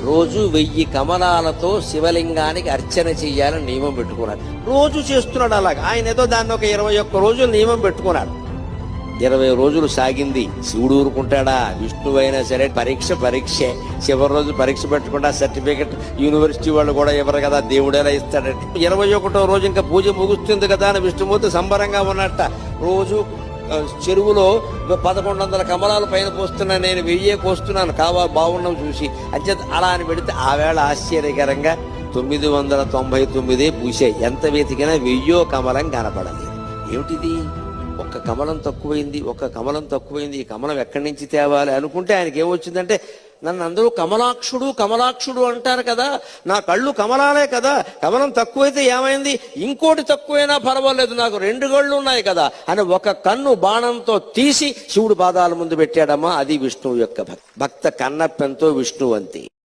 రోజు 1000 కమలాలతో శివలింగానికి అర్చన చెయ్యాలని నియమం పెట్టుకున్నాడు. రోజు చేస్తున్నాడు అలాగా. ఆయన ఏదో దాన్ని ఒక 21 రోజులు నియమం పెట్టుకున్నాడు. 20 రోజులు సాగింది. శివుడు ఊరుకుంటాడా? విష్ణువు అయినా సరే పరీక్షే. చివరి రోజు పరీక్ష పెట్టకుండా సర్టిఫికెట్ యూనివర్సిటీ వాళ్ళు కూడా ఇవ్వరు కదా, దేవుడేలా ఇస్తాడంటే. 21వ రోజు ఇంకా పూజ ముగుస్తుంది కదా అని విష్ణుమూర్తి సంబరంగా ఉన్నట్ట. రోజు చెరువులో 1100 కమలాలు పైన పోస్తున్నా, నేను 1000 పోస్తున్నాను, బాగున్నాం చూసి అంచేత అలా అని పెడితే ఆ వేళ ఆశ్చర్యకరంగా 999 పూసాయి. ఎంత వెతికినా 1000 కమలం కనపడలేదు. ఏమిటిది? ఒక్క కమలం తక్కువైంది. ఈ కమలం ఎక్కడి నుంచి తేవాలి అనుకుంటే ఆయనకి ఏమొచ్చిందంటే, నన్ను అందరూ కమలాక్షుడు అంటారు కదా, నా కళ్ళు కమలాలే కదా, కమలం తక్కువైతే ఏమైంది, ఇంకోటి తక్కువైనా పర్వాలేదు, నాకు 2 కళ్ళు ఉన్నాయి కదా అని ఒక కన్ను బాణంతో తీసి శివుడు పాదాల ముందు పెట్టాడమ్మా. అది విష్ణువు యొక్క భక్త కన్నప్పెంతో విష్ణువంతి.